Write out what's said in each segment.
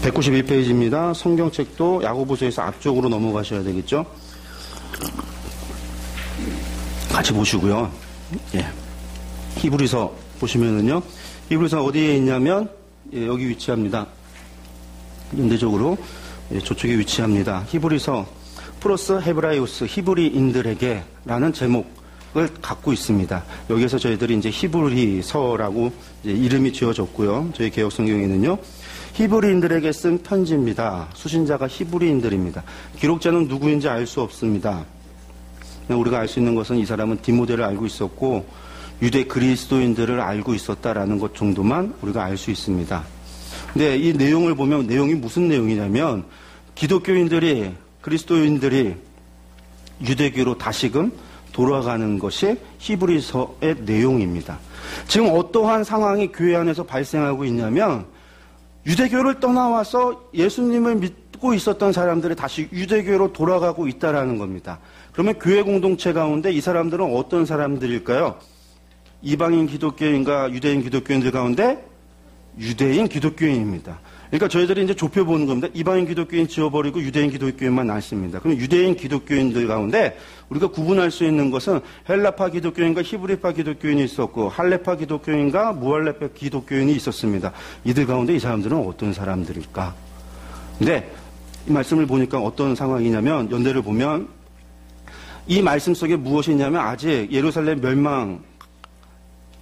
191페이지입니다. 성경책도 야고보서에서 앞쪽으로 넘어가셔야 되겠죠? 같이 보시고요. 예. 히브리서 보시면은요. 히브리서 어디에 있냐면 여기 위치합니다. 연대적으로 저쪽에 위치합니다. 히브리서 플러스 헤브라이오스 히브리인들에게 라는 제목을 갖고 있습니다. 여기에서 저희들이 이제 히브리서라고 이제 이름이 지어졌고요. 저희 개혁 성경에는요. 히브리인들에게 쓴 편지입니다. 수신자가 히브리인들입니다. 기록자는 누구인지 알 수 없습니다. 우리가 알 수 있는 것은 이 사람은 디모데를 알고 있었고 유대 그리스도인들을 알고 있었다라는 것 정도만 우리가 알 수 있습니다. 근데 이 내용을 보면 내용이 무슨 내용이냐면 기독교인들이 그리스도인들이 유대교로 다시금 돌아가는 것이 히브리서의 내용입니다. 지금 어떠한 상황이 교회 안에서 발생하고 있냐면 유대교를 떠나와서 예수님을 믿고 있었던 사람들이 다시 유대교로 돌아가고 있다라는 겁니다. 그러면 교회 공동체 가운데 이 사람들은 어떤 사람들일까요? 이방인 기독교인과 유대인 기독교인들 가운데 유대인 기독교인입니다. 그러니까 저희들이 이제 좁혀보는 겁니다. 이방인 기독교인 지워버리고 유대인 기독교인만 남습니다. 그럼 유대인 기독교인들 가운데 우리가 구분할 수 있는 것은 헬라파 기독교인과 히브리파 기독교인이 있었고 할레파 기독교인과 무할레파 기독교인이 있었습니다. 이들 가운데 이 사람들은 어떤 사람들일까? 근데 이 말씀을 보니까 어떤 상황이냐면 연대를 보면 이 말씀 속에 무엇이 있냐면 아직 예루살렘 멸망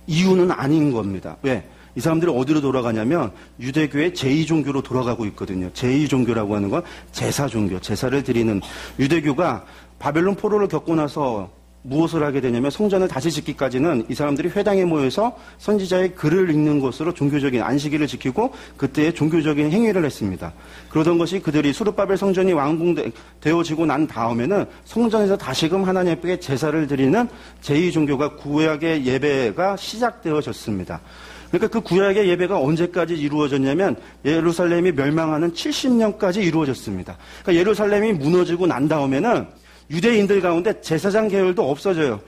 이유는 아닌 겁니다. 왜? 이 사람들이 어디로 돌아가냐면 유대교의 제2종교로 돌아가고 있거든요. 제2종교라고 하는 건 제사종교, 제사를 드리는 유대교가 바벨론 포로를 겪고 나서 무엇을 하게 되냐면 성전을 다시 짓기까지는 이 사람들이 회당에 모여서 선지자의 글을 읽는 것으로 종교적인 안식일을 지키고 그때의 종교적인 행위를 했습니다. 그러던 것이 그들이 수르바벨 성전이 완공되어지고 난 다음에는 성전에서 다시금 하나님께 제사를 드리는 제2종교가 구약의 예배가 시작되어졌습니다. 그러니까 그 구약의 예배가 언제까지 이루어졌냐면 예루살렘이 멸망하는 70년까지 이루어졌습니다. 그러니까 예루살렘이 무너지고 난 다음에는 유대인들 가운데 제사장 계열도 없어져요.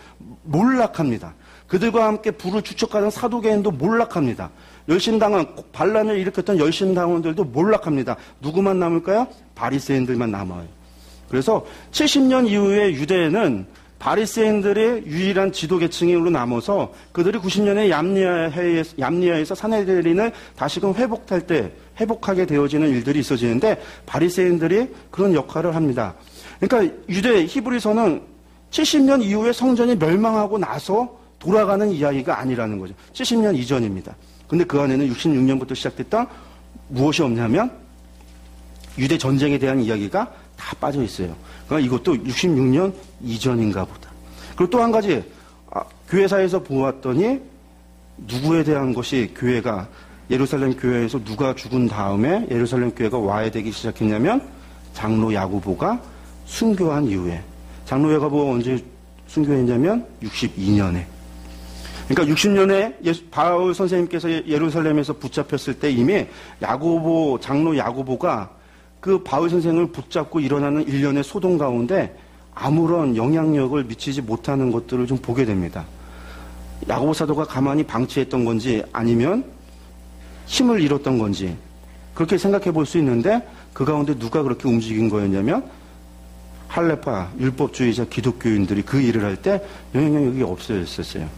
몰락합니다. 그들과 함께 불을 추척하는 사두개인도 몰락합니다. 열심당원, 반란을 일으켰던 열심당원들도 몰락합니다. 누구만 남을까요? 바리새인들만 남아요. 그래서 70년 이후에 유대에는 바리새인들의 유일한 지도계층으로 남아서 그들이 90년에 얌니아에서 사내들인을 다시금 회복하게 되어지는 일들이 있어지는데 바리새인들이 그런 역할을 합니다. 그러니까 유대 히브리서는 70년 이후에 성전이 멸망하고 나서 돌아가는 이야기가 아니라는 거죠. 70년 이전입니다. 근데 그 안에는 66년부터 시작됐던 무엇이 없냐면 유대 전쟁에 대한 이야기가 다 빠져 있어요. 그러니까 이것도 66년 이전인가 보다. 그리고 또 한 가지 교회사에서 보았더니 누구에 대한 것이 교회가 예루살렘 교회에서 누가 죽은 다음에 예루살렘 교회가 와해되기 시작했냐면 장로 야고보가 순교한 이후에 장로 야고보가 언제 순교했냐면 62년에 그러니까 60년에 바울 선생님께서 예루살렘에서 붙잡혔을 때 이미 장로 야고보가 그 바울 선생을 붙잡고 일어나는 일련의 소동 가운데 아무런 영향력을 미치지 못하는 것들을 좀 보게 됩니다. 야고보 사도가 가만히 방치했던 건지 아니면 힘을 잃었던 건지 그렇게 생각해 볼 수 있는데 그 가운데 누가 그렇게 움직인 거였냐면 할레파 율법주의자 기독교인들이 그 일을 할 때 영향력이 없어졌었어요.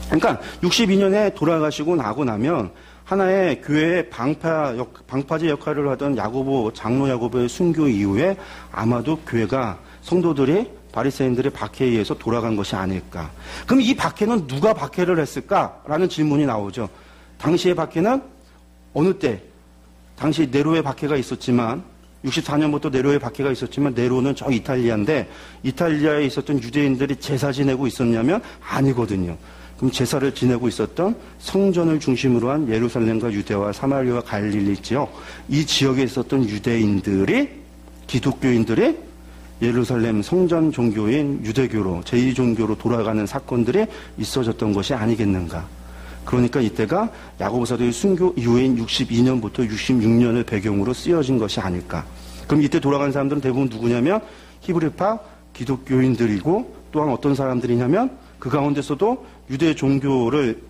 그러니까 62년에 돌아가시고 나고 나면 하나의 교회의 방파제 역할을 하던 장로 야고보의 순교 이후에 아마도 교회가 성도들이 바리새인들의 박해에 의해서 돌아간 것이 아닐까. 그럼 이 박해는 누가 박해를 했을까라는 질문이 나오죠. 당시의 박해는 어느 때? 당시 네로의 박해가 있었지만 64년부터 네로의 박해가 있었지만 네로는 저 이탈리아인데 이탈리아에 있었던 유대인들이 제사 지내고 있었냐면 아니거든요. 그럼 제사를 지내고 있었던 성전을 중심으로 한 예루살렘과 유대와 사마리아와 갈릴리 지역, 이 지역에 있었던 기독교인들이 예루살렘 성전 종교인 유대교로, 제2종교로 돌아가는 사건들이 있어졌던 것이 아니겠는가. 그러니까 이때가 야고보사도의 순교 이후인 62년부터 66년을 배경으로 쓰여진 것이 아닐까. 그럼 이때 돌아간 사람들은 대부분 누구냐면 히브리파 기독교인들이고 또한 어떤 사람들이냐면 그 가운데서도 유대 종교를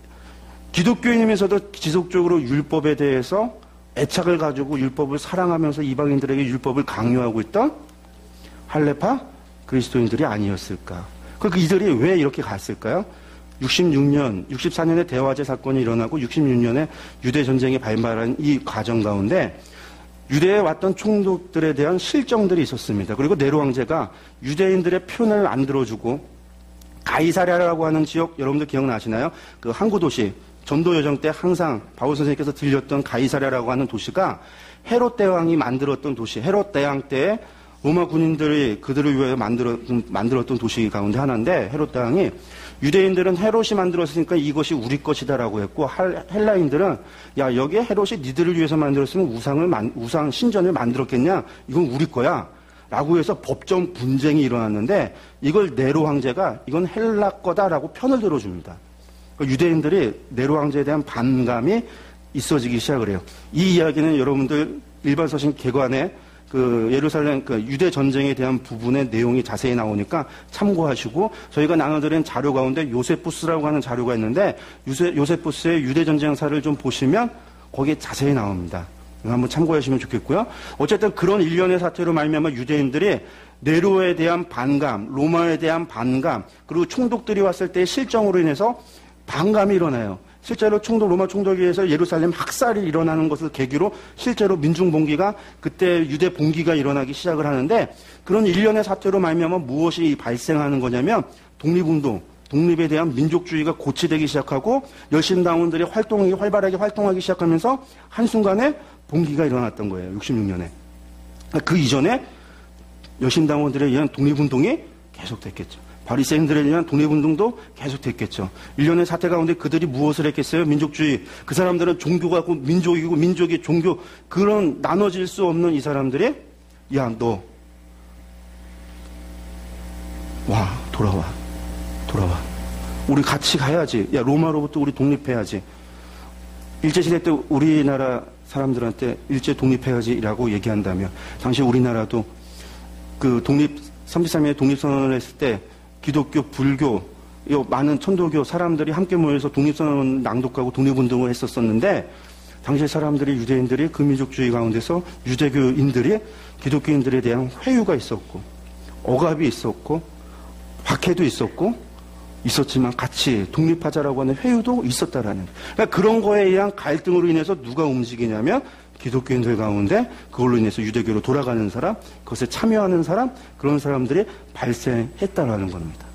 기독교인이면서도 지속적으로 율법에 대해서 애착을 가지고 율법을 사랑하면서 이방인들에게 율법을 강요하고 있던 할레파 그리스도인들이 아니었을까? 그 이들이 왜 이렇게 갔을까요? 64년에 대화제 사건이 일어나고 66년에 유대 전쟁이 발발한 이 과정 가운데 유대에 왔던 총독들에 대한 실정들이 있었습니다. 그리고 네로 황제가 유대인들의 표현을 안 들어주고 가이사랴라고 하는 지역 여러분들 기억나시나요? 그 항구 도시 전도 여정 때 항상 바울 선생님께서 들렸던 가이사랴라고 하는 도시가 헤롯 대왕이 만들었던 도시. 헤롯 대왕 때 로마 군인들이 그들을 위해 만들었던 도시 가운데 하나인데 헤롯 대왕이 유대인들은 헤롯이 만들었으니까 이것이 우리 것이다라고 했고 헬라인들은 야 여기에 헤롯이 니들을 위해서 만들었으면 우상 신전을 만들었겠냐? 이건 우리 거야. 라고 해서 법정 분쟁이 일어났는데 이걸 네로 황제가 이건 헬라 거다라고 편을 들어줍니다. 유대인들이 네로 황제에 대한 반감이 있어지기 시작을 해요. 이 이야기는 여러분들 일반 서신 개관에 그 예루살렘 그 유대 전쟁에 대한 부분의 내용이 자세히 나오니까 참고하시고 저희가 나눠드린 자료 가운데 요세푸스라고 하는 자료가 있는데 요세푸스의 유대 전쟁사를 좀 보시면 거기에 자세히 나옵니다. 한번 참고하시면 좋겠고요. 어쨌든 그런 일련의 사태로 말미암아 유대인들이 네로에 대한 반감, 로마에 대한 반감, 그리고 총독들이 왔을 때의 실정으로 인해서 반감이 일어나요. 실제로 로마 총독에 의해서 예루살렘 학살이 일어나는 것을 계기로 실제로 민중봉기가 그때 유대 봉기가 일어나기 시작을 하는데 그런 일련의 사태로 말미암아 무엇이 발생하는 거냐면 독립운동, 독립에 대한 민족주의가 고취되기 시작하고 열심당원들이 활발하게 활동하기 시작하면서 한순간에 봉기가 일어났던 거예요. 66년에. 그 이전에 열심당원들에 의한 독립운동이 계속됐겠죠. 바리새인들에 의한 독립운동도 계속됐겠죠. 일련의 사태 가운데 그들이 무엇을 했겠어요? 민족주의. 그 사람들은 종교가 민족이고 민족이 종교. 그런 나눠질 수 없는 이 사람들이 야, 너 와, 돌아와. 우리 같이 가야지. 야, 로마로부터 우리 독립해야지. 일제시대 때 우리나라 사람들한테 일제 독립해야지라고 얘기한다면 당시 우리나라도 그 33년에 독립선언을 했을 때 기독교, 불교, 많은 천도교 사람들이 함께 모여서 독립선언 낭독하고 독립운동을 했었었는데 당시 사람들이 유대인들이 그 민족주의 가운데서 유대교인들이 기독교인들에 대한 회유가 있었고 억압이 있었고 박해도 있었지만 같이 독립하자라고 하는 회유도 있었다라는 그러니까 그런 거에 의한 갈등으로 인해서 누가 움직이냐면 기독교인들 가운데 그걸로 인해서 유대교로 돌아가는 사람, 그것에 참여하는 사람, 그런 사람들이 발생했다라는 겁니다.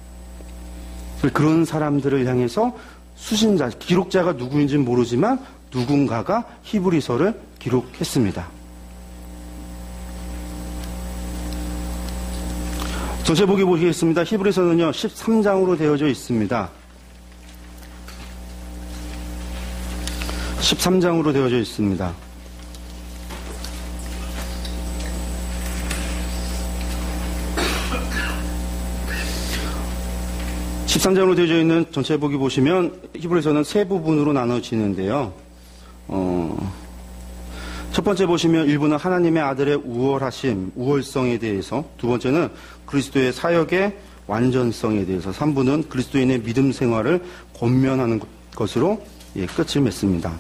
그런 사람들을 향해서 수신자, 기록자가 누구인지는 모르지만 누군가가 히브리서를 기록했습니다. 전체 보기 보시겠습니다. 히브리서는요 13장으로 되어져 있습니다. 13장으로 되어져 있습니다. 13장으로 되어져 있는 전체 보기 보시면 히브리서는 세 부분으로 나눠지는데요. 첫 번째 보시면 1부는 하나님의 아들의 우월하심, 우월성에 대해서, 두 번째는 그리스도의 사역의 완전성에 대해서, 3부는 그리스도인의 믿음 생활을 권면하는 것으로 끝을 맺습니다.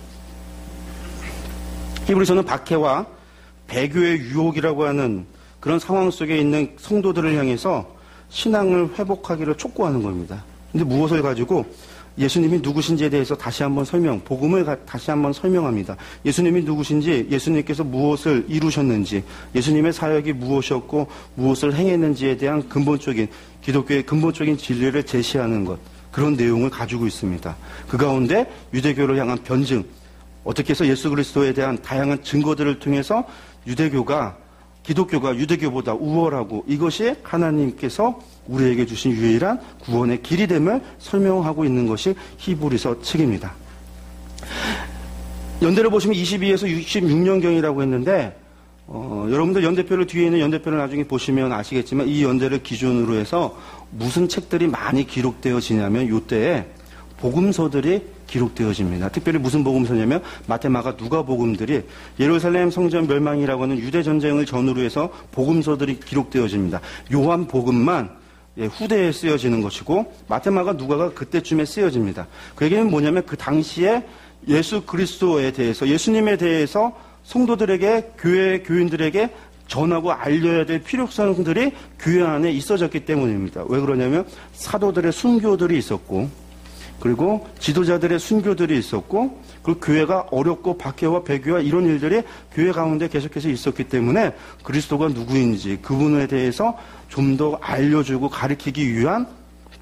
히브리서는 박해와 배교의 유혹이라고 하는 그런 상황 속에 있는 성도들을 향해서 신앙을 회복하기를 촉구하는 겁니다. 근데 무엇을 가지고 예수님이 누구신지에 대해서 다시 한번 복음을 다시 한번 설명합니다. 예수님이 누구신지, 예수님께서 무엇을 이루셨는지, 예수님의 사역이 무엇이었고 무엇을 행했는지에 대한 근본적인 기독교의 근본적인 진리를 제시하는 것, 그런 내용을 가지고 있습니다. 그 가운데 유대교를 향한 변증, 어떻게 해서 예수 그리스도에 대한 다양한 증거들을 통해서 기독교가 유대교보다 우월하고 이것이 하나님께서 우리에게 주신 유일한 구원의 길이 됨을 설명하고 있는 것이 히브리서 책입니다. 연대를 보시면 22에서 66년경이라고 했는데 여러분들 연대표를 뒤에 있는 연대표를 나중에 보시면 아시겠지만 이 연대를 기준으로 해서 무슨 책들이 많이 기록되어지냐면 이때에 복음서들이 기록되어집니다. 특별히 무슨 복음서냐면 마태, 마가, 누가 복음들이 예루살렘 성전 멸망이라고 하는 유대 전쟁을 전후로 해서 복음서들이 기록되어집니다. 요한 복음만 후대에 쓰여지는 것이고 마태, 마가, 누가가 그때쯤에 쓰여집니다. 그 얘기는 뭐냐면 그 당시에 예수 그리스도에 대해서 예수님에 대해서 성도들에게, 교회 교인들에게 전하고 알려야 될 필요성들이 교회 안에 있어졌기 때문입니다. 왜 그러냐면 사도들의 순교들이 있었고, 그리고 지도자들의 순교들이 있었고, 그리고 교회가 어렵고 박해와 배교와 이런 일들이 교회 가운데 계속해서 있었기 때문에 그리스도가 누구인지 그분에 대해서 좀 더 알려주고 가르치기 위한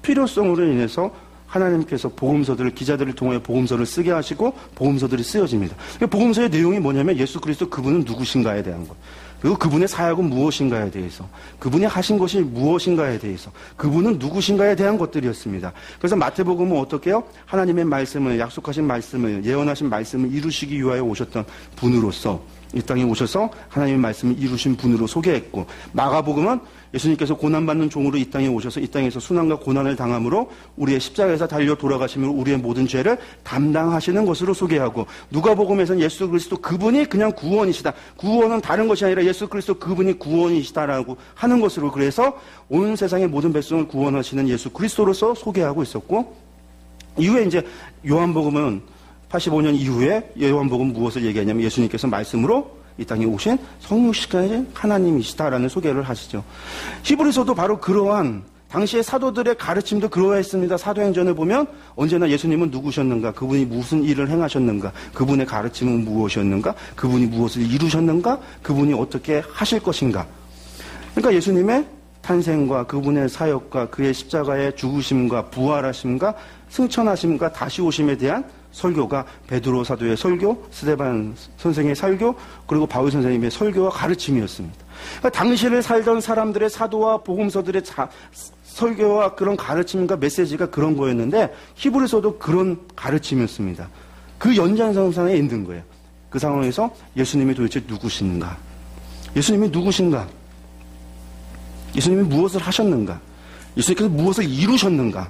필요성으로 인해서 하나님께서 복음서들을, 기자들을 통해 복음서를 쓰게 하시고 복음서들이 쓰여집니다. 복음서의 내용이 뭐냐면 예수 그리스도 그분은 누구신가에 대한 것, 그리고 그분의 사역은 무엇인가에 대해서, 그분이 하신 것이 무엇인가에 대해서, 그분은 누구신가에 대한 것들이었습니다. 그래서 마태복음은 어떻게 해요? 하나님의 말씀을, 약속하신 말씀을, 예언하신 말씀을 이루시기 위하여 오셨던 분으로서 이 땅에 오셔서 하나님의 말씀을 이루신 분으로 소개했고, 마가복음은 예수님께서 고난받는 종으로 이 땅에 오셔서 이 땅에서 순환과 고난을 당함으로 우리의 십자가에서 달려 돌아가심으로 우리의 모든 죄를 담당하시는 것으로 소개하고, 누가복음에서는 예수 그리스도 그분이 그냥 구원이시다, 구원은 다른 것이 아니라 예수 그리스도 그분이 구원이시다라고 하는 것으로, 그래서 온 세상의 모든 백성을 구원하시는 예수 그리스도로서 소개하고 있었고, 이후에 이제 요한복음은 85년 이후에 요한복음 무엇을 얘기하냐면 예수님께서 말씀으로 이 땅에 오신 성육신하신 하나님이시다라는 소개를 하시죠. 히브리서도 바로 그러한 당시의 사도들의 가르침도 그러했습니다. 사도행전을 보면 언제나 예수님은 누구셨는가, 그분이 무슨 일을 행하셨는가, 그분의 가르침은 무엇이었는가, 그분이 무엇을 이루셨는가, 그분이 어떻게 하실 것인가. 그러니까 예수님의 탄생과 그분의 사역과 그의 십자가의 죽으심과 부활하심과 승천하심과 다시 오심에 대한 설교가 베드로 사도의 설교, 스데반 선생의 설교, 그리고 바울 선생님의 설교와 가르침이었습니다. 그러니까 당시를 살던 사람들의 사도와 복음서들의 설교와 그런 가르침과 메시지가 그런 거였는데, 히브리서도 그런 가르침이었습니다. 그 연장선상에 있는 거예요. 그 상황에서 예수님이 도대체 누구신가? 예수님이 누구신가? 예수님이 무엇을 하셨는가? 예수님께서 무엇을 이루셨는가?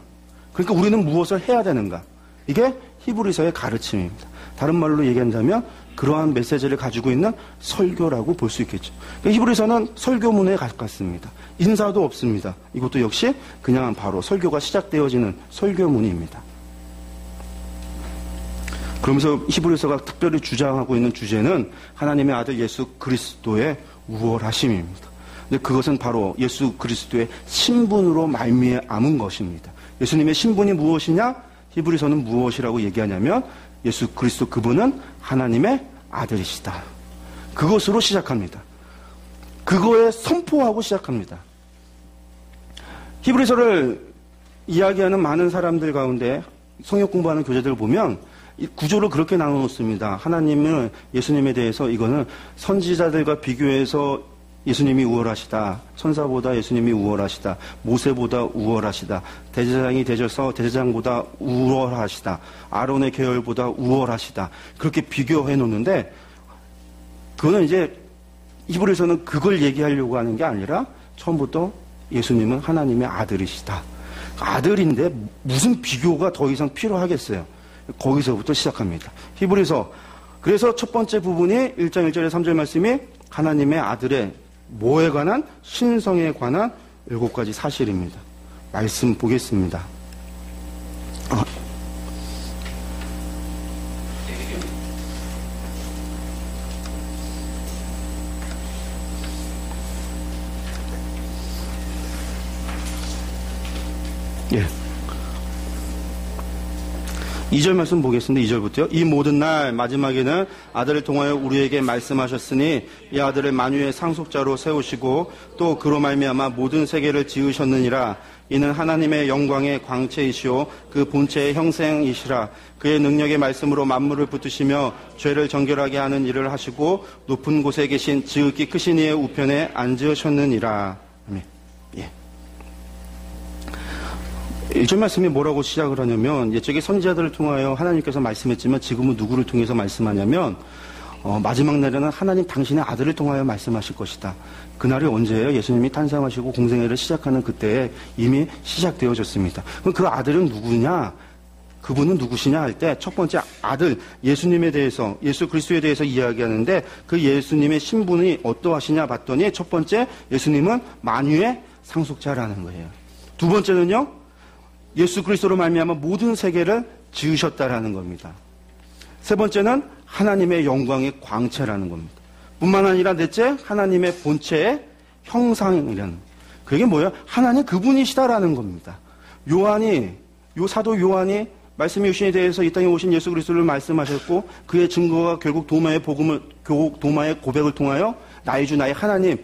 그러니까 우리는 무엇을 해야 되는가? 이게 히브리서의 가르침입니다. 다른 말로 얘기한다면 그러한 메시지를 가지고 있는 설교라고 볼 수 있겠죠. 그러니까 히브리서는 설교문에 가깝습니다. 인사도 없습니다. 이것도 역시 그냥 바로 설교가 시작되어지는 설교문입니다. 그러면서 히브리서가 특별히 주장하고 있는 주제는 하나님의 아들 예수 그리스도의 우월하심입니다. 근데 그것은 바로 예수 그리스도의 신분으로 말미암은 것입니다. 예수님의 신분이 무엇이냐? 히브리서는 무엇이라고 얘기하냐면 예수 그리스도 그분은 하나님의 아들이시다. 그것으로 시작합니다. 그거에 선포하고 시작합니다. 히브리서를 이야기하는 많은 사람들 가운데 성역 공부하는 교재들을 보면 이 구조를 그렇게 나눠놓습니다. 하나님은 예수님에 대해서 이거는 선지자들과 비교해서 예수님이 우월하시다, 천사보다 예수님이 우월하시다, 모세보다 우월하시다, 대제사장이 되셔서 대제사장보다 우월하시다, 아론의 계열보다 우월하시다, 그렇게 비교해 놓는데, 그거는 이제 히브리서는 그걸 얘기하려고 하는 게 아니라 처음부터 예수님은 하나님의 아들이시다. 아들인데 무슨 비교가 더 이상 필요하겠어요. 거기서부터 시작합니다. 히브리서. 그래서 첫 번째 부분이 1장 1절에 3절 말씀이 하나님의 아들의 뭐에 관한? 신성에 관한 7가지 사실입니다. 말씀 보겠습니다. 예. 2절 말씀 보겠습니다. 2절부터요. 이 모든 날 마지막에는 아들을 통하여 우리에게 말씀하셨으니 이 아들을 만유의 상속자로 세우시고 또 그로 말미암아 모든 세계를 지으셨느니라. 이는 하나님의 영광의 광채이시오 그 본체의 형생이시라. 그의 능력의 말씀으로 만물을 붙드시며 죄를 정결하게 하는 일을 하시고 높은 곳에 계신 지극히 크신 이의 우편에 앉으셨느니라. 아멘. 예. 1절 말씀이 뭐라고 시작을 하냐면, 옛적에 선지자들을 통하여 하나님께서 말씀했지만 지금은 누구를 통해서 말씀하냐면 마지막 날에는 하나님 당신의 아들을 통하여 말씀하실 것이다. 그날이 언제예요? 예수님이 탄생하시고 공생애를 시작하는 그때에 이미 시작되어졌습니다. 그럼 그 아들은 누구냐? 그분은 누구시냐 할 때 첫 번째 아들 예수님에 대해서, 예수 그리스도에 대해서 이야기하는데 그 예수님의 신분이 어떠하시냐 봤더니 첫 번째 예수님은 만유의 상속자라는 거예요. 두 번째는요, 예수 그리스도로 말미암아 모든 세계를 지으셨다라는 겁니다. 세 번째는 하나님의 영광의 광채라는 겁니다. 뿐만 아니라 넷째, 하나님의 본체의 형상이라는, 그게 뭐예요? 하나님 그분이시다라는 겁니다. 사도 요한이 말씀의 유신에 대해서 이 땅에 오신 예수 그리스도를 말씀하셨고, 그의 증거가 결국 도마의 고백을 통하여 나의 주 나의 하나님,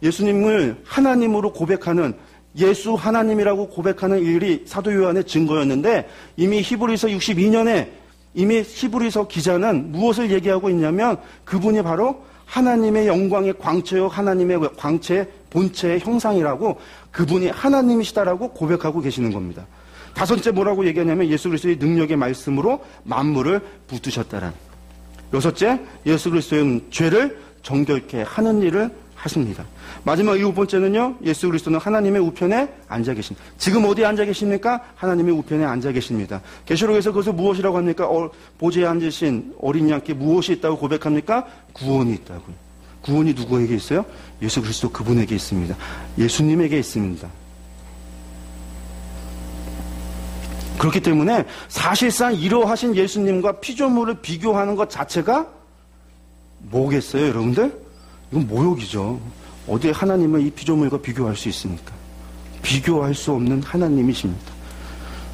예수님을 하나님으로 고백하는, 예수 하나님이라고 고백하는 일이 사도 요한의 증거였는데, 이미 히브리서 62년에 이미 히브리서 기자는 무엇을 얘기하고 있냐면, 그분이 바로 하나님의 영광의 광채요, 하나님의 광채의 본체의 형상이라고, 그분이 하나님이시다라고 고백하고 계시는 겁니다. 다섯째 뭐라고 얘기하냐면, 예수 그리스도의 능력의 말씀으로 만물을 붙드셨다라는. 여섯째, 예수 그리스도의 죄를 정결케 하는 일을 하십니다. 마지막 일곱 번째는요, 예수 그리스도는 하나님의 우편에 앉아 계십니다. 지금 어디에 앉아 계십니까? 하나님의 우편에 앉아 계십니다. 계시록에서 그것을 무엇이라고 합니까? 보좌에 앉으신 어린 양께 무엇이 있다고 고백합니까? 구원이 있다고요. 구원이 누구에게 있어요? 예수 그리스도 그분에게 있습니다. 예수님에게 있습니다. 그렇기 때문에 사실상 이러하신 예수님과 피조물을 비교하는 것 자체가 뭐겠어요, 여러분들? 이건 모욕이죠. 어디에 하나님을 이 피조물과 비교할 수 있습니까? 비교할 수 없는 하나님이십니다.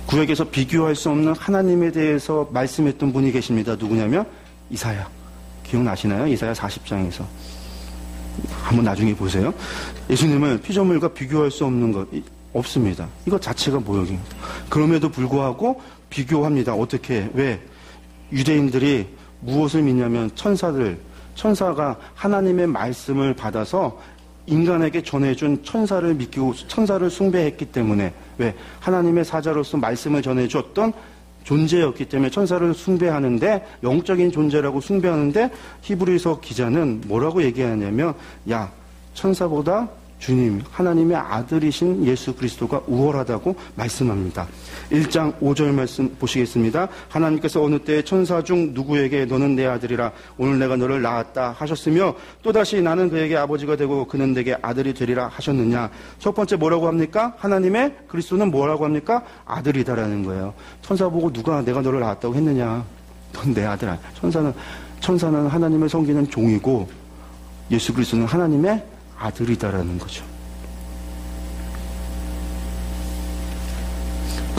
구약에서 비교할 수 없는 하나님에 대해서 말씀했던 분이 계십니다. 누구냐면 이사야. 기억나시나요? 이사야 40장에서. 한번 나중에 보세요. 예수님을 피조물과 비교할 수 없는 것 없습니다. 이것 자체가 모욕입니다. 그럼에도 불구하고 비교합니다. 어떻게? 왜? 유대인들이 무엇을 믿냐면 천사가 하나님의 말씀을 받아서 인간에게 전해준 천사를 믿고 천사를 숭배했기 때문에, 왜? 하나님의 사자로서 말씀을 전해줬던 존재였기 때문에 천사를 숭배하는데, 영적인 존재라고 숭배하는데, 히브리서 기자는 뭐라고 얘기하냐면, 야, 천사보다 주님, 하나님의 아들이신 예수 그리스도가 우월하다고 말씀합니다. 1장 5절 말씀 보시겠습니다. 하나님께서 어느 때에 천사 중 누구에게 너는 내 아들이라 오늘 내가 너를 낳았다 하셨으며, 또다시 나는 그에게 아버지가 되고 그는 내게 아들이 되리라 하셨느냐. 첫 번째 뭐라고 합니까? 하나님의 그리스도는 뭐라고 합니까? 아들이다라는 거예요. 천사 보고 누가 내가 너를 낳았다고 했느냐. 넌 내 아들 아니야. 천사는 하나님을 섬기는 종이고, 예수 그리스도는 하나님의 아들이다라는 거죠.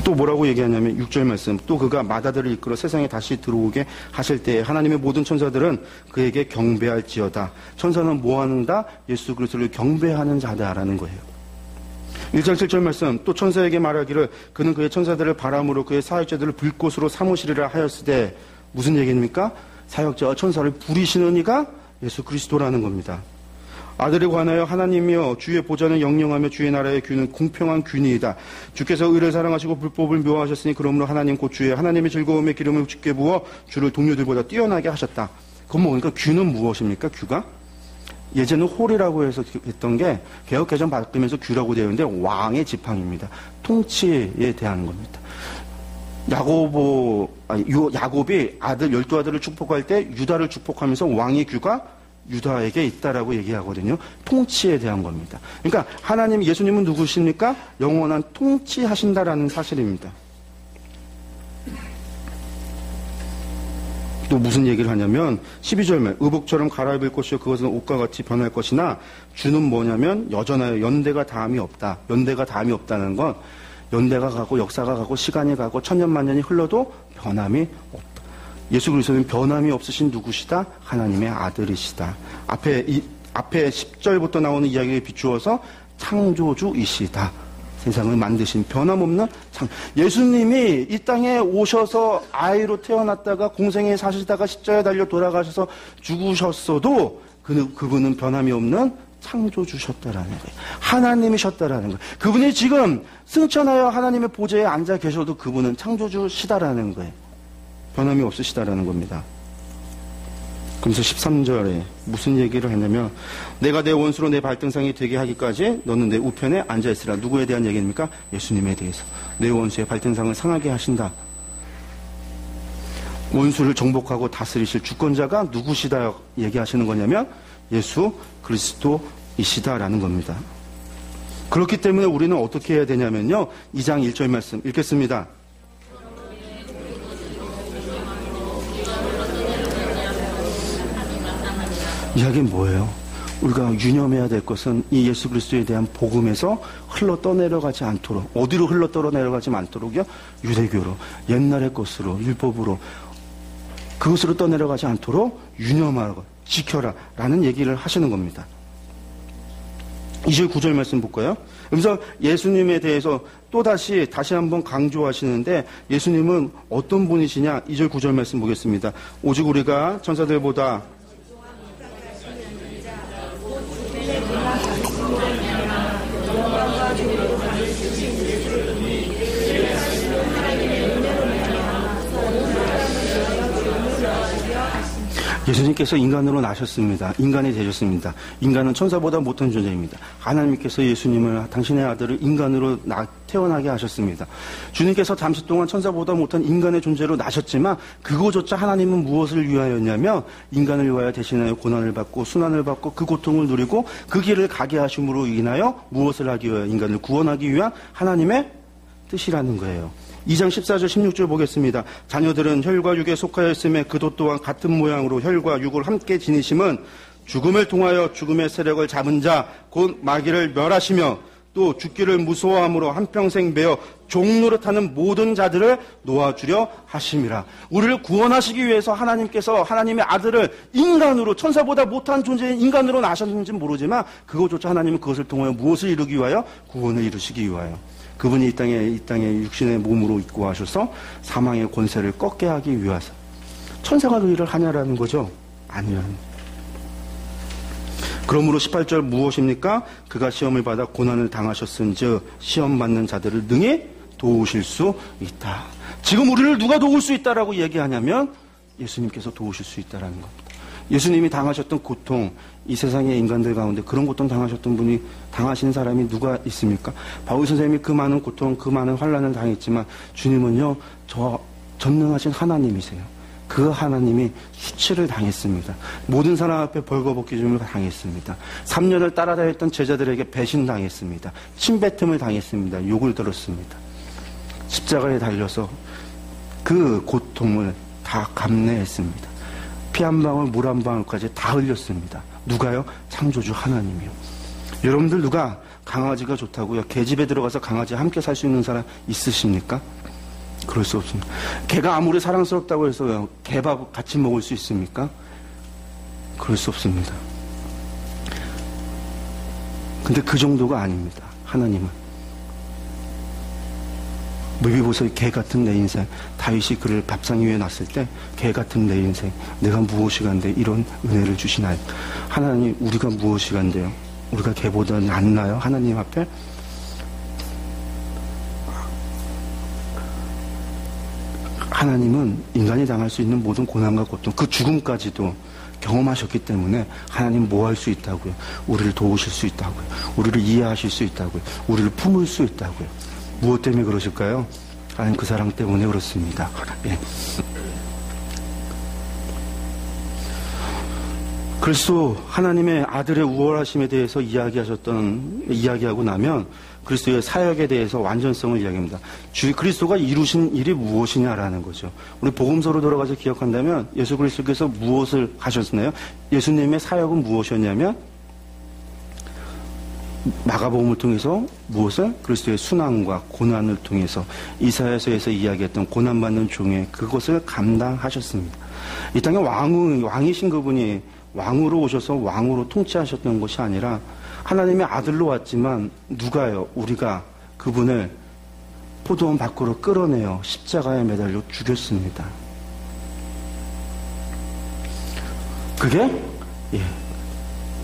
또 뭐라고 얘기하냐면 6절 말씀, 또 그가 마다들을 이끌어 세상에 다시 들어오게 하실 때에 하나님의 모든 천사들은 그에게 경배할지어다. 천사는 뭐하는가? 예수 그리스도를 경배하는 자다라는 거예요. 1장 7절 말씀, 또 천사에게 말하기를 그는 그의 천사들을 바람으로 그의 사역자들을 불꽃으로 삼으시리라 하였으되, 무슨 얘기입니까? 사역자와 천사를 부리시는 이가 예수 그리스도라는 겁니다. 아들에 관하여 하나님이여 주의 보좌는 영영하며 주의 나라의 규는 공평한 규니이다. 주께서 의를 사랑하시고 불법을 묘하셨으니 그러므로 하나님 곧 주의 하나님의 즐거움의 기름을 주께 부어 주를 동료들보다 뛰어나게 하셨다. 그건 뭐니까 규는 무엇입니까? 규가? 예전은 홀이라고 해서 했던 게 개혁개정 바뀌면서 규라고 되어 있는데 왕의 지팡입니다. 통치에 대한 겁니다. 야곱이 아들 12아들을 축복할 때 유다를 축복하면서 왕의 규가 유다에게 있다라고 얘기하거든요. 통치에 대한 겁니다. 그러니까 하나님, 예수님은 누구십니까? 영원한 통치하신다라는 사실입니다. 또 무슨 얘기를 하냐면 12절 말, 의복처럼 갈아입을 것이요 그것은 옷과 같이 변할 것이나 주는 뭐냐면 여전하여 연대가 다함이 없다. 연대가 다함이 없다는 건 연대가 가고 역사가 가고 시간이 가고 천년만년이 흘러도 변함이 없다. 예수 그리스도는 변함이 없으신 누구시다? 하나님의 아들이시다. 앞에 10절부터 나오는 이야기에 비추어서 창조주이시다. 세상을 만드신 변함없는 예수님이 이 땅에 오셔서 아이로 태어났다가 공생에 사시다가 십자가에 달려 돌아가셔서 죽으셨어도 그분은 변함이 없는 창조주셨다라는 거예요. 하나님이셨다라는 거예요. 그분이 지금 승천하여 하나님의 보좌에 앉아 계셔도 그분은 창조주시다라는 거예요. 변함이 없으시다라는 겁니다. 그러면서 13절에 무슨 얘기를 했냐면 내가 내 원수로 내 발등상이 되게 하기까지 너는 내 우편에 앉아있으라. 누구에 대한 얘기입니까? 예수님에 대해서. 내 원수의 발등상을 상하게 하신다. 원수를 정복하고 다스리실 주권자가 누구시다 얘기하시는 거냐면 예수 그리스도이시다라는 겁니다. 그렇기 때문에 우리는 어떻게 해야 되냐면요. 2장 1절 말씀 읽겠습니다. 이야기는 뭐예요? 우리가 유념해야 될 것은 이 예수 그리스도에 대한 복음에서 흘러 떠내려가지 않도록, 어디로 흘러 떠내려가지 않도록요? 유대교로, 옛날의 것으로, 율법으로, 그것으로 떠내려가지 않도록 유념하고 지켜라 라는 얘기를 하시는 겁니다. 2절 9절 말씀 볼까요? 그래서 예수님에 대해서 다시 한번 강조하시는데, 예수님은 어떤 분이시냐? 2절 9절 말씀 보겠습니다. 오직 우리가 천사들보다 예수님께서 인간으로 나셨습니다. 인간이 되셨습니다. 인간은 천사보다 못한 존재입니다. 하나님께서 예수님을, 당신의 아들을 인간으로 태어나게 하셨습니다. 주님께서 잠시 동안 천사보다 못한 인간의 존재로 나셨지만 그거조차 하나님은 무엇을 위하였냐면 인간을 위하여 대신하여 고난을 받고 순환을 받고 그 고통을 누리고 그 길을 가게 하심으로 인하여 무엇을 하기 위하여? 인간을 구원하기 위한 하나님의 뜻이라는 거예요. 2장 14절 16절 보겠습니다. 자녀들은 혈과 육에 속하였음에 그도 또한 같은 모양으로 혈과 육을 함께 지니심은 죽음을 통하여 죽음의 세력을 잡은 자 곧 마귀를 멸하시며 또 죽기를 무서워함으로 한평생 매어 종노릇하는 모든 자들을 놓아주려 하심이라. 우리를 구원하시기 위해서 하나님께서 하나님의 아들을 인간으로, 천사보다 못한 존재인 인간으로 나셨는지 모르지만 그것조차 하나님은 그것을 통하여 무엇을 이루기 위하여? 구원을 이루시기 위하여. 그분이 이 땅에 육신의 몸으로 입고 하셔서 사망의 권세를 꺾게 하기 위해서. 천사가 그 일을 하냐라는 거죠? 아니요. 그러므로 18절 무엇입니까? 그가 시험을 받아 고난을 당하셨은즉 시험 받는 자들을 능히 도우실 수 있다. 지금 우리를 누가 도울 수 있다라고 얘기하냐면 예수님께서 도우실 수 있다라는 겁니다. 예수님이 당하셨던 고통, 이 세상의 인간들 가운데 그런 고통 당하신 사람이 누가 있습니까? 바울 선생님이 그 많은 고통, 그 많은 환난을 당했지만 주님은요, 전능하신 하나님이세요. 그 하나님이 수치를 당했습니다. 모든 사람 앞에 벌거벗기줌을 당했습니다. 3년을 따라다녔던 제자들에게 배신당했습니다. 침뱉음을 당했습니다. 욕을 들었습니다. 십자가에 달려서 그 고통을 다 감내했습니다. 피 한 방울, 물 한 방울까지 다 흘렸습니다. 누가요? 창조주 하나님이요. 여러분들 누가 강아지가 좋다고요? 개집에 들어가서 강아지 함께 살 수 있는 사람 있으십니까? 그럴 수 없습니다. 개가 아무리 사랑스럽다고 해서 개밥 같이 먹을 수 있습니까? 그럴 수 없습니다. 근데 그 정도가 아닙니다. 하나님은. 무비보서의 개 같은 내 인생, 다윗이 그를 밥상 위에 놨을 때 개 같은 내 인생, 내가 무엇이간데 이런 은혜를 주시나요? 하나님, 우리가 무엇이간데요? 우리가 개보다 낫나요? 하나님 앞에? 하나님은 인간이 당할 수 있는 모든 고난과 고통, 그 죽음까지도 경험하셨기 때문에 하나님 뭐 할 수 있다고요? 우리를 도우실 수 있다고요. 우리를 이해하실 수 있다고요. 우리를 품을 수 있다고요. 무엇 때문에 그러실까요? 하나님 그 사랑 때문에 그렇습니다. 예. 그리스도 하나님의 아들의 우월하심에 대해서 이야기하고 나면 그리스도의 사역에 대해서 완전성을 이야기합니다. 그리스도가 이루신 일이 무엇이냐라는 거죠. 우리 복음서로 돌아가서 기억한다면 예수 그리스도께서 무엇을 하셨나요? 예수님의 사역은 무엇이었냐면 마가복음을 통해서 무엇을? 그리스도의 순환과 고난을 통해서 이사야서에서 이야기했던 고난받는 종의 그것을 감당하셨습니다. 이 땅에 왕이신 그분이 왕으로 오셔서 왕으로 통치하셨던 것이 아니라 하나님의 아들로 왔지만 누가요? 우리가 그분을 포도원 밖으로 끌어내어 십자가에 매달려 죽였습니다. 그게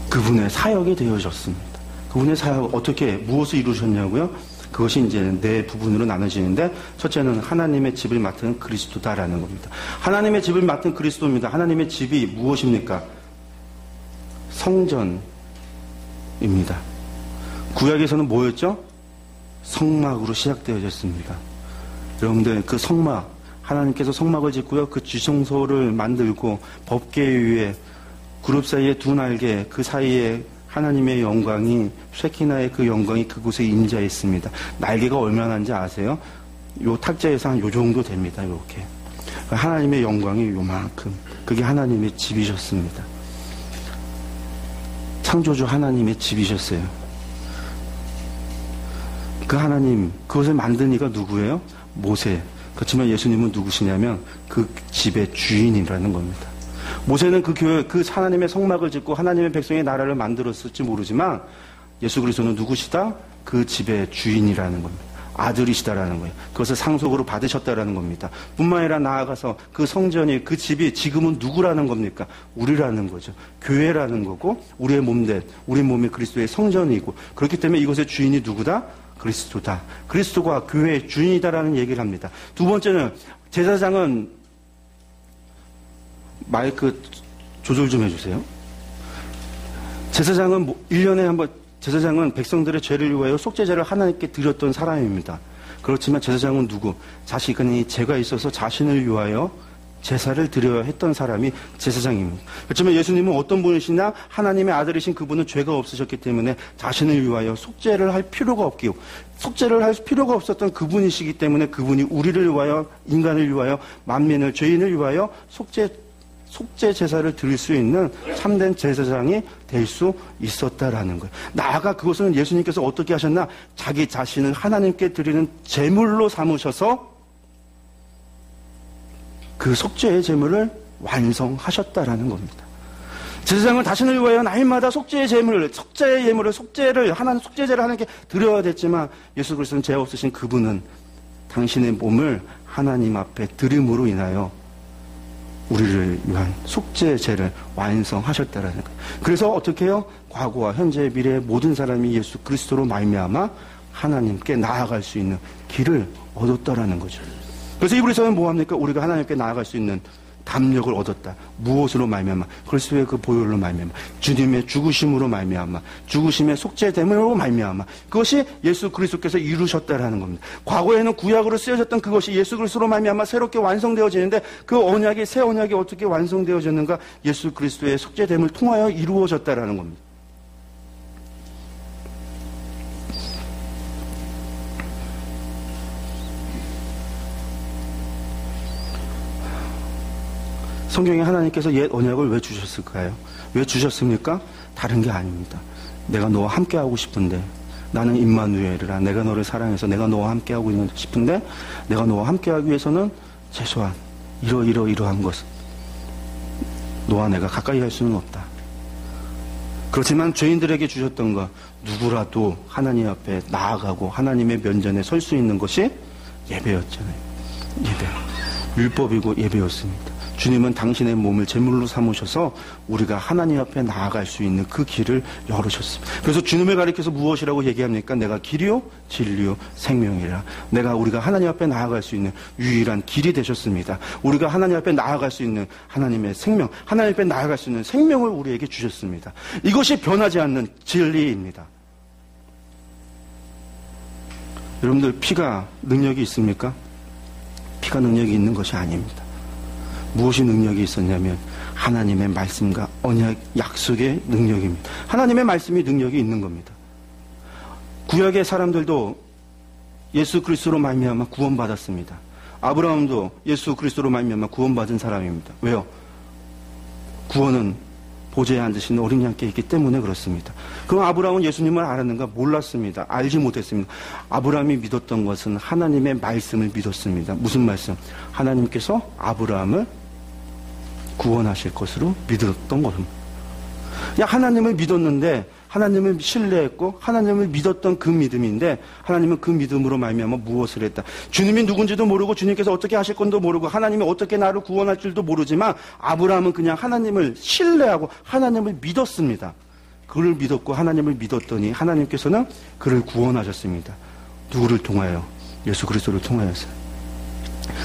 그분의 사역이 되어졌습니다. 그분의 사역 어떻게 무엇을 이루셨냐고요? 그것이 이제 네 부분으로 나눠지는데 첫째는 하나님의 집을 맡은 그리스도다라는 겁니다. 하나님의 집을 맡은 그리스도입니다. 하나님의 집이 무엇입니까? 성전입니다. 구약에서는 뭐였죠? 성막으로 시작되어졌습니다. 여러분들 그 성막, 하나님께서 성막을 짓고요. 그 지성소를 만들고 법궤 위에 그룹 사이에 두 날개, 그 사이에 하나님의 영광이, 쉐키나의 그 영광이 그곳에 임재했습니다. 날개가 얼마나인지 아세요? 요 탁자에서 한 요 정도 됩니다. 이렇게. 하나님의 영광이 요만큼. 그게 하나님의 집이셨습니다. 창조주 하나님의 집이셨어요. 그 하나님, 그것을 만든 이가 누구예요? 모세. 그렇지만 예수님은 누구시냐면 그 집의 주인이라는 겁니다. 모세는 그 교회, 그 하나님의 성막을 짓고 하나님의 백성의 나라를 만들었을지 모르지만 예수 그리스도는 누구시다? 그 집의 주인이라는 겁니다. 아들이시다라는 거예요. 그것을 상속으로 받으셨다라는 겁니다. 뿐만 아니라 나아가서 그 성전이, 그 집이 지금은 누구라는 겁니까? 우리라는 거죠. 교회라는 거고 우리의 몸된, 우리 몸이 그리스도의 성전이고, 그렇기 때문에 이것의 주인이 누구다? 그리스도다. 그리스도가 교회의 주인이다라는 얘기를 합니다. 두 번째는 제사장은, 마이크 조절 좀 해주세요. 제사장은 1년에 한 번, 제사장은 백성들의 죄를 위하여 속죄제를 하나님께 드렸던 사람입니다. 그렇지만 제사장은 누구? 자신이 죄가 있어서 자신을 위하여 제사를 드려야 했던 사람이 제사장입니다. 그렇지만 예수님은 어떤 분이시냐? 하나님의 아들이신 그분은 죄가 없으셨기 때문에 자신을 위하여 속죄를 할 필요가 없기요. 속죄를 할 필요가 없었던 그분이시기 때문에 그분이 우리를 위하여, 인간을 위하여, 만민을, 죄인을 위하여 속죄 제사를 드릴 수 있는 참된 제사장이 될 수 있었다라는 거예요. 나아가 그것은 예수님께서 어떻게 하셨나? 자기 자신을 하나님께 드리는 제물로 삼으셔서 그 속죄의 제물을 완성하셨다라는 겁니다. 제사장은 자신을 위하여 날마다 속죄의 제물을 하나님 속죄제를 하나님께 드려야 됐지만 예수 그리스도는 죄 없으신 그분은 당신의 몸을 하나님 앞에 드림으로 인하여 우리를 위한 속죄제를 완성하셨다라는 거예요. 그래서 어떻게 해요? 과거와 현재, 미래의 모든 사람이 예수 그리스도로 말미암아 하나님께 나아갈 수 있는 길을 얻었다라는 거죠. 그래서 이브리서는 뭐합니까? 우리가 하나님께 나아갈 수 있는 담력을 얻었다. 무엇으로 말미암아? 그리스도의 그 보혈로 말미암아, 주님의 죽으심으로 말미암아, 죽으심의 속죄됨으로 말미암아, 그것이 예수 그리스도께서 이루셨다라는 겁니다. 과거에는 구약으로 쓰여졌던 그것이 예수 그리스도로 말미암아 새롭게 완성되어지는데 그 언약이, 새 언약이 어떻게 완성되어졌는가? 예수 그리스도의 속죄됨을 통하여 이루어졌다라는 겁니다. 성경에 하나님께서 옛 언약을 왜 주셨을까요? 왜 주셨습니까? 다른 게 아닙니다. 내가 너와 함께하고 싶은데, 나는 임마누엘이라, 내가 너를 사랑해서 내가 너와 함께하고 싶은데, 내가 너와 함께하기 위해서는 최소한 이러한 것은 너와 내가 가까이 할 수는 없다. 그렇지만 죄인들에게 주셨던 것, 누구라도 하나님 앞에 나아가고 하나님의 면전에 설 수 있는 것이 예배였잖아요. 예배. 율법이고 예배였습니다. 주님은 당신의 몸을 제물로 삼으셔서 우리가 하나님 앞에 나아갈 수 있는 그 길을 열으셨습니다. 그래서 주님을 가리켜서 무엇이라고 얘기합니까? 내가 길이요 진리요 생명이라. 우리가 하나님 앞에 나아갈 수 있는 유일한 길이 되셨습니다. 우리가 하나님 앞에 나아갈 수 있는 하나님의 생명, 하나님 앞에 나아갈 수 있는 생명을 우리에게 주셨습니다. 이것이 변하지 않는 진리입니다. 여러분들, 피가 능력이 있습니까? 피가 능력이 있는 것이 아닙니다. 무엇이 능력이 있었냐면 하나님의 말씀과 언약, 약속의 능력입니다. 하나님의 말씀이 능력이 있는 겁니다. 구약의 사람들도 예수 그리스도로 말미암아 구원받았습니다. 아브라함도 예수 그리스도로 말미암아 구원받은 사람입니다. 왜요? 구원은 보좌에 앉으신 어린 양께 있기 때문에 그렇습니다. 그럼 아브라함은 예수님을 알았는가? 몰랐습니다. 알지 못했습니다. 아브라함이 믿었던 것은 하나님의 말씀을 믿었습니다. 무슨 말씀? 하나님께서 아브라함을 구원하실 것으로 믿었던 것입니다. 하나님을 믿었는데, 하나님을 신뢰했고 하나님을 믿었던 그 믿음인데, 하나님은 그 믿음으로 말미암아 무엇을 했다? 주님이 누군지도 모르고 주님께서 어떻게 하실 건도 모르고 하나님이 어떻게 나를 구원할 줄도 모르지만 아브라함은 그냥 하나님을 신뢰하고 하나님을 믿었습니다. 그를 믿었고 하나님을 믿었더니 하나님께서는 그를 구원하셨습니다. 누구를 통하여? 예수 그리스도를 통하여서.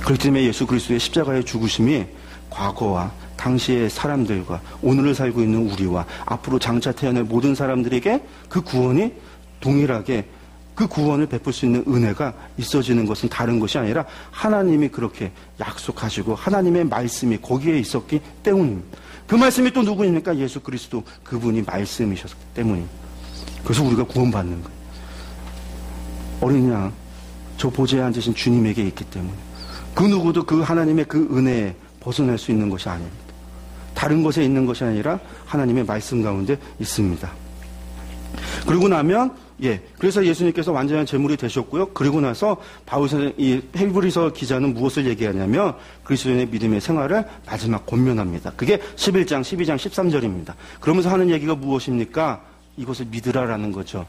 그렇기 때문에 예수 그리스도의 십자가의 죽으심이 과거와 당시의 사람들과 오늘을 살고 있는 우리와 앞으로 장차 태어날 모든 사람들에게 그 구원이 동일하게, 그 구원을 베풀 수 있는 은혜가 있어지는 것은 다른 것이 아니라 하나님이 그렇게 약속하시고 하나님의 말씀이 거기에 있었기 때문입니다. 그 말씀이 또 누구입니까? 예수 그리스도, 그분이 말씀이셨기 때문입니다. 그래서 우리가 구원받는 거예요. 어린 양, 저 보좌에 앉으신 주님에게 있기 때문에 그 누구도 그 하나님의 그 은혜에 벗어날 수 있는 것이 아닙니다. 다른 것에 있는 것이 아니라 하나님의 말씀 가운데 있습니다. 그러고 나면 그래서 예수님께서 완전한 제물이 되셨고요. 그리고 나서 이 히브리서 기자는 무엇을 얘기하냐면 그리스도인의 믿음의 생활을 마지막 권면합니다. 그게 11장, 12장, 13절입니다. 그러면서 하는 얘기가 무엇입니까? 이것을 믿으라라는 거죠.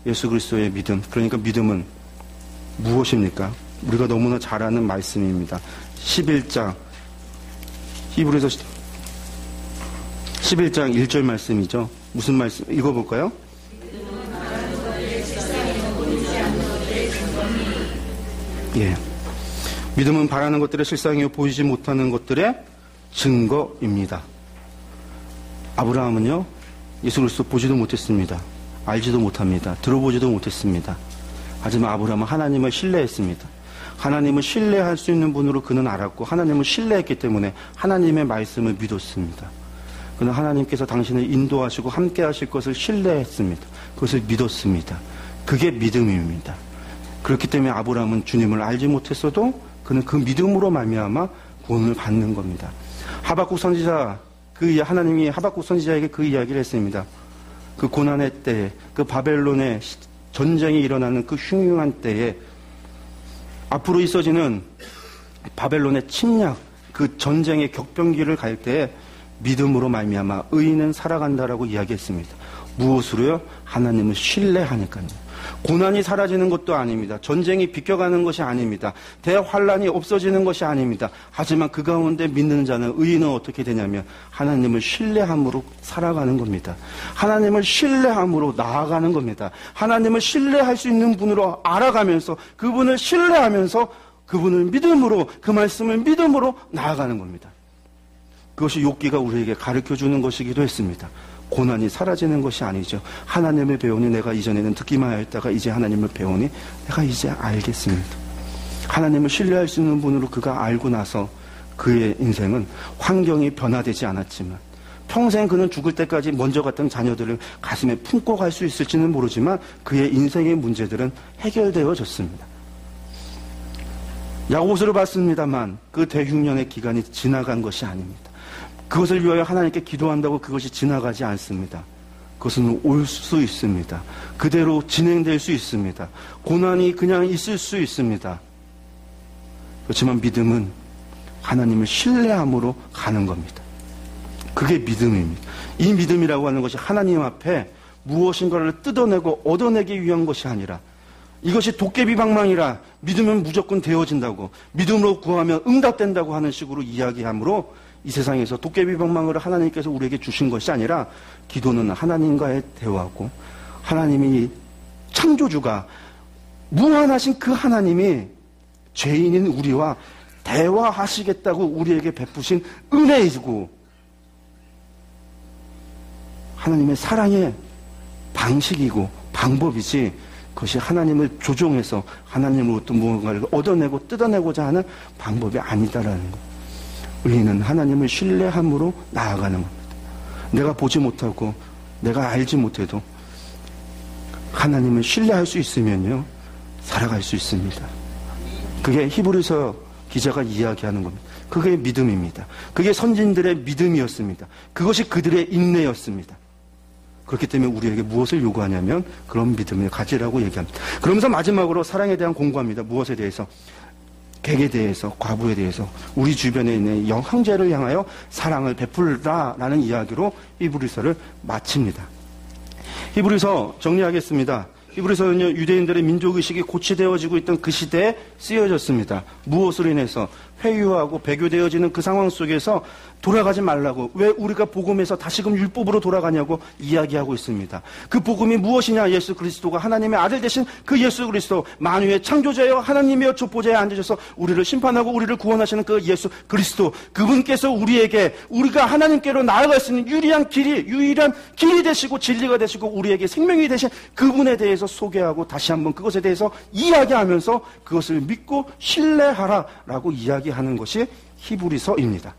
예수 그리스도의 믿음. 그러니까 믿음은 무엇입니까? 우리가 너무나 잘 아는 말씀입니다. 11장, 히브리서 11장 1절 말씀이죠. 무슨 말씀? 읽어볼까요? 믿음은 바라는 것들의 실상이요 보이지 못하는 것들의 증거입니다. 아브라함은요, 예수 그리스도 보지도 못했습니다. 알지도 못합니다. 들어보지도 못했습니다. 하지만 아브라함은 하나님을 신뢰했습니다. 하나님을 신뢰할 수 있는 분으로 그는 알았고 하나님을 신뢰했기 때문에 하나님의 말씀을 믿었습니다. 그는 하나님께서 당신을 인도하시고 함께 하실 것을 신뢰했습니다. 그것을 믿었습니다. 그게 믿음입니다. 그렇기 때문에 아브라함은 주님을 알지 못했어도 그는 그 믿음으로 말미암아 구원을 받는 겁니다. 하박국 선지자, 하나님이 하박국 선지자에게 그 이야기를 했습니다. 그 고난의 때에, 그 바벨론의 전쟁이 일어나는 그 흉흉한 때에 앞으로 있어지는 바벨론의 침략, 그 전쟁의 격변기를 갈 때에 믿음으로 말미암아 의인은 살아간다라고 이야기했습니다. 무엇으로요? 하나님을 신뢰하니까요. 고난이 사라지는 것도 아닙니다. 전쟁이 비껴가는 것이 아닙니다. 대환란이 없어지는 것이 아닙니다. 하지만 그 가운데 믿는 자는, 의인은 어떻게 되냐면 하나님을 신뢰함으로 살아가는 겁니다. 하나님을 신뢰함으로 나아가는 겁니다. 하나님을 신뢰할 수 있는 분으로 알아가면서 그분을 신뢰하면서 그분을 믿음으로, 그 말씀을 믿음으로 나아가는 겁니다. 그것이 욥기가 우리에게 가르쳐주는 것이기도 했습니다. 고난이 사라지는 것이 아니죠. 하나님을 배우니 내가 이전에는 듣기만 하였다가 이제 하나님을 배우니 내가 이제 알겠습니다. 하나님을 신뢰할 수 있는 분으로 그가 알고 나서 그의 인생은 환경이 변화되지 않았지만 평생 그는 죽을 때까지 먼저 갔던 자녀들을 가슴에 품고 갈 수 있을지는 모르지만 그의 인생의 문제들은 해결되어졌습니다. 야고보서를 봤습니다만 그 대흉년의 기간이 지나간 것이 아닙니다. 그것을 위하여 하나님께 기도한다고 그것이 지나가지 않습니다. 그것은 올 수 있습니다. 그대로 진행될 수 있습니다. 고난이 그냥 있을 수 있습니다. 그렇지만 믿음은 하나님을 신뢰함으로 가는 겁니다. 그게 믿음입니다. 이 믿음이라고 하는 것이 하나님 앞에 무엇인가를 뜯어내고 얻어내기 위한 것이 아니라 이것이 도깨비방망이라 믿으면 무조건 되어진다고, 믿음으로 구하면 응답된다고 하는 식으로 이야기하므로 이 세상에서 도깨비방망이를 하나님께서 우리에게 주신 것이 아니라 기도는 하나님과의 대화고 하나님이 창조주가 무한하신 그 하나님이 죄인인 우리와 대화하시겠다고 우리에게 베푸신 은혜이고 하나님의 사랑의 방식이고 방법이지 그것이 하나님을 조종해서 하나님으로부터 무언가를 얻어내고 뜯어내고자 하는 방법이 아니다라는 것. 의인은 하나님을 신뢰함으로 나아가는 겁니다. 내가 보지 못하고 내가 알지 못해도 하나님을 신뢰할 수 있으면요 살아갈 수 있습니다. 그게 히브리서 기자가 이야기하는 겁니다. 그게 믿음입니다. 그게 선진들의 믿음이었습니다. 그것이 그들의 인내였습니다. 그렇기 때문에 우리에게 무엇을 요구하냐면 그런 믿음을 가지라고 얘기합니다. 그러면서 마지막으로 사랑에 대한 공부합니다. 무엇에 대해서? 객에 대해서, 과부에 대해서, 우리 주변에 있는 형제를 향하여 사랑을 베풀라라는 이야기로 히브리서를 마칩니다. 히브리서 정리하겠습니다. 히브리서는요, 유대인들의 민족의식이 고취되어지고 있던 그 시대에 쓰여졌습니다. 무엇으로 인해서? 회유하고 배교되어지는 그 상황 속에서 돌아가지 말라고, 왜 우리가 복음에서 다시금 율법으로 돌아가냐고 이야기하고 있습니다. 그 복음이 무엇이냐? 예수 그리스도가 하나님의 아들 되신 그 예수 그리스도, 만유의 창조자여 하나님이여 족보자에 앉으셔서 우리를 심판하고 우리를 구원하시는 그 예수 그리스도, 그분께서 우리에게 우리가 하나님께로 나아갈 수 있는 유일한 길이 되시고 진리가 되시고 우리에게 생명이 되신 그분에 대해서 소개하고 다시 한번 그것에 대해서 이야기하면서 그것을 믿고 신뢰하라라고 이야기하는 것이 히브리서입니다.